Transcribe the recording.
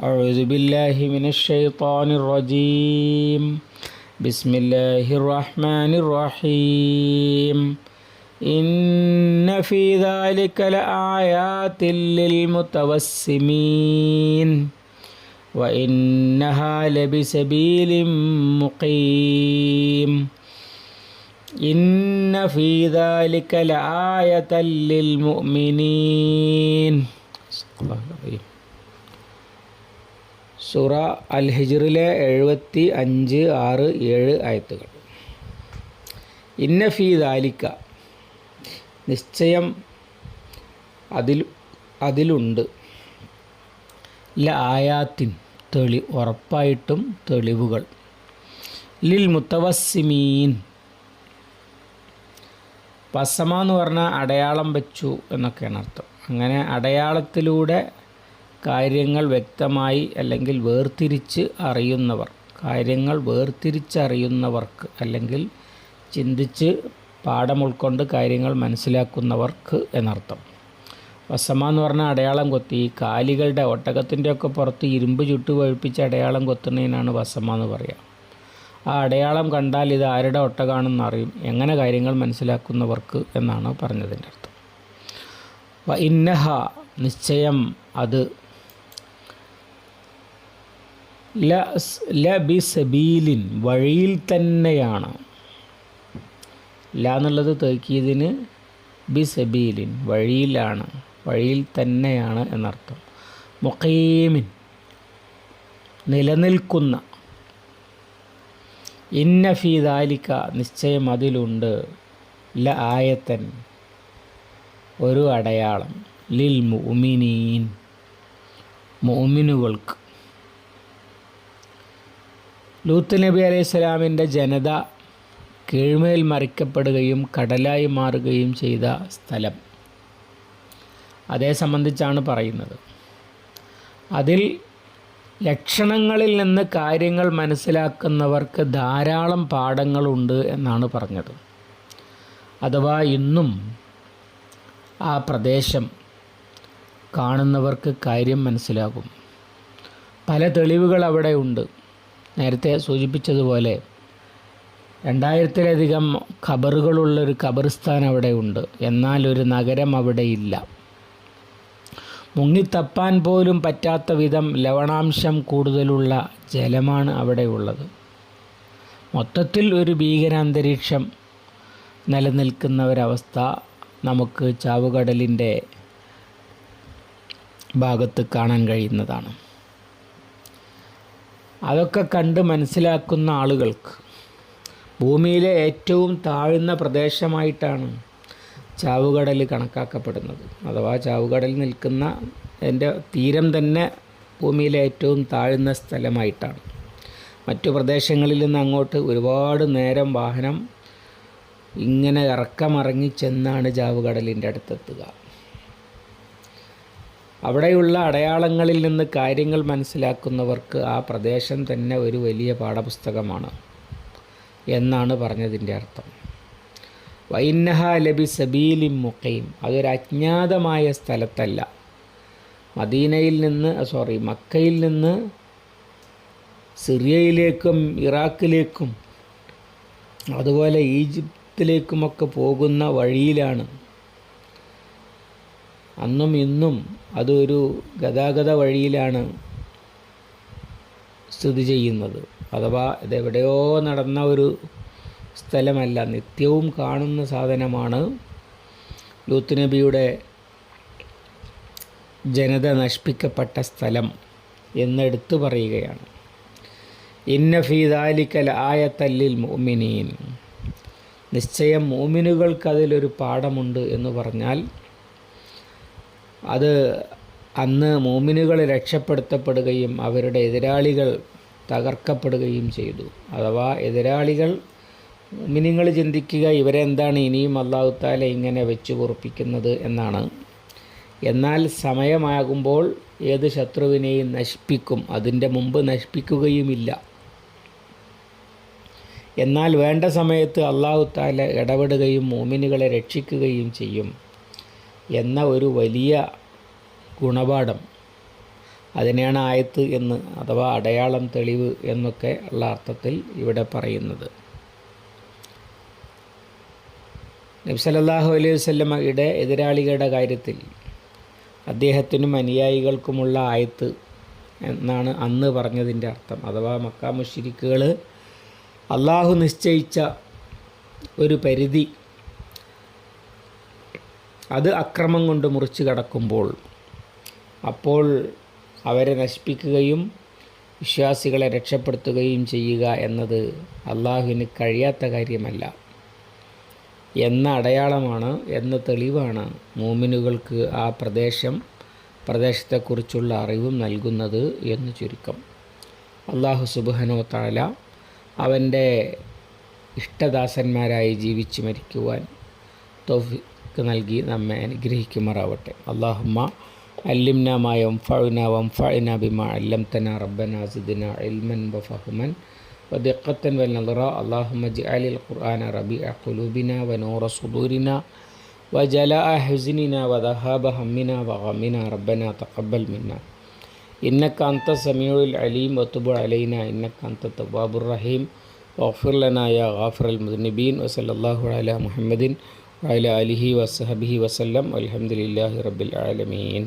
أعوذ بالله من الشيطان الرجيم بسم الله الرحمن الرحيم إن في ذلك لآيات للمتوسمين وإنها لبسبيل مقيم إن في ذلك لآية للمؤمنين. സൂറ അൽ ഹിജ്റിലെ 75, 6, 7 ആയത്തുകൾ. ഇന്ന ഫീ ദാലിക, നിശ്ചയം അതിലുണ്ട്, ല ആയാത്തിൻ, ഉറപ്പായിട്ടും തെളിവുകൾ, ലിൽ മുത്തവസ്സിമീൻ, വസമ എന്ന് പറഞ്ഞാൽ അടയാളം വെച്ചു എന്നൊക്കെയാണ് അർത്ഥം. അങ്ങനെ അടയാളത്തിലൂടെ കാര്യങ്ങൾ വ്യക്തമായി അല്ലെങ്കിൽ വേർതിരിച്ചറിയുന്നവർക്ക് അല്ലെങ്കിൽ ചിന്തിച്ച് പാഠം ഉൾക്കൊണ്ട് കാര്യങ്ങൾ മനസ്സിലാക്കുന്നവർക്ക് എന്നർത്ഥം. വസമ എന്ന് പറഞ്ഞാൽ അടയാളം കൊത്തി. ഈ കാലികളുടെ ഒട്ടകത്തിൻ്റെയൊക്കെ പുറത്ത് ഇരുമ്പ് ചുട്ട് പഴുപ്പിച്ച് അടയാളം കൊത്തുന്നതിനാണ് വസമ എന്ന് പറയുക. ആ അടയാളം കണ്ടാൽ ഇത് ആരുടെ ഒട്ടകമാണെന്ന് അറിയും. എങ്ങനെ കാര്യങ്ങൾ മനസ്സിലാക്കുന്നവർക്ക് എന്നാണ് പറഞ്ഞതിൻ്റെ അർത്ഥം. ഇന്നഹ, നിശ്ചയം അത്, ലബിസബീലിൻ, വഴിയിൽ തന്നെയാണ്. ല എന്നുള്ളത് തൗക്കീദിന്, ബിസബീലിൻ, വഴിയിലാണ്, വഴിയിൽ തന്നെയാണ് എന്നർത്ഥം. മുഖീമിൻ, നിലനിൽക്കുന്ന. ഇന്ന ഫീ ദാലിക, നിശ്ചയം അതിലുണ്ട്, ല ആയത്തൻ, ഒരു അടയാളം, ലിൽ മുഅ്മിനീൻ, മുഅ്മിനുകൾക്ക്. ലൂത്ത് നബി അലൈഹി സ്വലാമിൻ്റെ ജനത കീഴ്മേൽ മറിക്കപ്പെടുകയും കടലായി മാറുകയും ചെയ്ത സ്ഥലം, അതേ സംബന്ധിച്ചാണ് പറയുന്നത്. അതിൽ ലക്ഷണങ്ങളിൽ നിന്ന് കാര്യങ്ങൾ മനസ്സിലാക്കുന്നവർക്ക് ധാരാളം പാഠങ്ങളുണ്ട് എന്നാണ് പറഞ്ഞത്. അഥവാ ഇന്നും ആ പ്രദേശം കാണുന്നവർക്ക് കാര്യം മനസ്സിലാകും. പല തെളിവുകൾ അവിടെ ഉണ്ട്. നേരത്തെ സൂചിപ്പിച്ചതുപോലെ 2000-ലധികം ഖബറുകളുള്ളൊരു ഖബർസ്ഥാൻ അവിടെ ഉണ്ട്. എന്നാൽ ഒരു നഗരം അവിടെ ഇല്ല. മുങ്ങിത്തപ്പാൻ പോലും പറ്റാത്ത വിധം ലവണാംശം കൂടുതലുള്ള ജലമാണ് അവിടെ ഉള്ളത്. മൊത്തത്തിൽ ഒരു ഭീകരാന്തരീക്ഷം നിലനിൽക്കുന്ന ഒരവസ്ഥ നമുക്ക് ചാവുകടലിൻ്റെ ഭാഗത്ത് കാണാൻ കഴിയുന്നതാണ്. അതൊക്കെ കണ്ട് മനസ്സിലാക്കുന്ന ആളുകൾക്ക് ഭൂമിയിലെ ഏറ്റവും താഴ്ന്ന പ്രദേശമായിട്ടാണ് ചാവുകടൽ കണക്കാക്കപ്പെടുന്നത്. അഥവാ ചാവുകടൽ നിൽക്കുന്ന അതിൻ്റെ തീരം തന്നെ ഭൂമിയിലെ ഏറ്റവും താഴ്ന്ന സ്ഥലമായിട്ടാണ്. മറ്റു പ്രദേശങ്ങളിൽ നിന്ന് അങ്ങോട്ട് ഒരുപാട് നേരം വാഹനം ഇങ്ങനെ ഇറക്കമിറങ്ങി ചെന്നാണ് ചാവുകടലിൻ്റെ അടുത്തെത്തുക. അവിടെയുള്ള അടയാളങ്ങളിൽ നിന്ന് കാര്യങ്ങൾ മനസ്സിലാക്കുന്നവർക്ക് ആ പ്രദേശം തന്നെ ഒരു വലിയ പാഠപുസ്തകമാണ് എന്നാണ് പറഞ്ഞതിൻ്റെ അർത്ഥം. വൈന്നഹ ലബി സബീലിൻ മുഖീം, അതൊരു അജ്ഞാതമായ സ്ഥലത്തല്ല. മക്കയിൽ നിന്ന് സിറിയയിലേക്കും ഇറാഖിലേക്കും അതുപോലെ ഈജിപ്തിലേക്കുമൊക്കെ പോകുന്ന വഴിയിലാണ്. അന്നും ഇന്നും അതൊരു ഗതാഗത വഴിയിലാണ് സ്ഥിതി ചെയ്യുന്നത്. അഥവാ ഇതെവിടെയോ നടന്ന ഒരു സ്ഥലമല്ല, നിത്യവും കാണുന്ന സാധനമാണ്. ലൂത്ത് നബിയുടെ ജനത നശിപ്പിക്കപ്പെട്ട സ്ഥലം എന്നെടുത്തു പറയുകയാണ്. ഇന്ന ഫീ ദാലിക ലആയത്തൻ ലിൽ മുഅ്മിനീൻ, നിശ്ചയം മുഅ്മിനുകൾക്ക് അതിലൊരു പാഠമുണ്ട് എന്ന് പറഞ്ഞാൽ അത് അന്ന് മുഅ്മിനുകൾ രക്ഷപ്പെടുത്തപ്പെടുകയും അവരുടെ എതിരാളികൾ തകർക്കപ്പെടുകയും ചെയ്തു. അഥവാ എതിരാളികൾ, മുഅ്മിനീങ്ങൾ ചിന്തിക്കുക ഇവരെന്താണ് ഇനിയും അല്ലാഹു തആല ഇങ്ങനെ വെച്ച് പൊറുപ്പിക്കുന്നത് എന്നാണ്. എന്നാൽ സമയമാകുമ്പോൾ ഏത് ശത്രുവിനെയും നശിപ്പിക്കും, അതിൻ്റെ മുമ്പ് നശിപ്പിക്കുകയുമില്ല. എന്നാൽ വേണ്ട സമയത്ത് അല്ലാഹു തആല ഇടപെടുകയും മുഅ്മിനുകളെ രക്ഷിക്കുകയും ചെയ്യും എന്ന ഒരു വലിയ ഗുണപാഠം അതിനെയാണ് ആയത്ത് എന്ന് അഥവാ അടയാളം, തെളിവ് എന്നൊക്കെ ഉള്ള അർത്ഥത്തിൽ ഇവിടെ പറയുന്നത്. നബി സല്ലല്ലാഹു അലൈഹി വസല്ലമയുടെ എതിരാളികളുടെ കാര്യത്തിൽ അദ്ദേഹത്തിനും അനുയായികൾക്കുമുള്ള ആയത്ത് എന്നാണ് അന്ന് പറഞ്ഞതിൻ്റെ അർത്ഥം. അഥവാ മക്കാ മുശ്രിക്കുകൾ അള്ളാഹു നിശ്ചയിച്ച ഒരു പരിധി അത് അക്രമം കൊണ്ട് മുറിച്ച് കടക്കുമ്പോൾ അപ്പോൾ അവരെ നശിപ്പിക്കുകയും വിശ്വാസികളെ രക്ഷപ്പെടുത്തുകയും ചെയ്യുക എന്നത് അള്ളാഹുവിന് കഴിയാത്ത കാര്യമല്ല എന്ന അടയാളമാണ്, എന്ന തെളിവാണ് മൂമിനുകൾക്ക് ആ പ്രദേശത്തെക്കുറിച്ചുള്ള അറിവും നൽകുന്നത് എന്ന് ചുരുക്കം. അള്ളാഹു സുബ്ഹാനഹു വ തആല അവൻ്റെ ഇഷ്ടദാസന്മാരായി ജീവിച്ച് മരിക്കുവാൻ തൗഫീഖ് നൽകി നമ്മെ അനുഗ്രഹിക്കുമാറാവട്ടെ. അല്ലാഹുമ്മ അല്ലിംനാ മാ യൻഫഉനാ വൻഫഅനാ ബിമാ അല്ലംതനാ റബ്ബനാ സിദ്നാ ഇൽമൻ വഫഹ്മൻ വദിഖ്ഖത്തൻ വനദറ. അല്ലാഹുമ്മ ഇജ്അലിൽ ഖുർആന റബീഅ ഖുലൂബിനാ വനൂറ സുദൂരിനാ വജലാഅ ഹുസ്നിനാ വദഹാബ ഹമ്മിനാ വഗമ്മിനാ റബ്ബനാ തഖബ്ബൽ മിന്നാ ഇന്നക അൻത സമീഉൽ അലീം വതുബ് അലൈനാ ഇന്നക അൻത തവ്വാബുർ റഹീം വഗ്ഫിർ ലനാ യാ ഗാഫിറൽ മുദ്നിബീൻ വസല്ലല്ലാഹു അലാ മുഹമ്മദിൻ വഅലാ ആലിഹി വസഹബിഹി വസല്ലം വൽഹംദുലില്ലാഹി റബ്ബിൽ ആലമീൻ.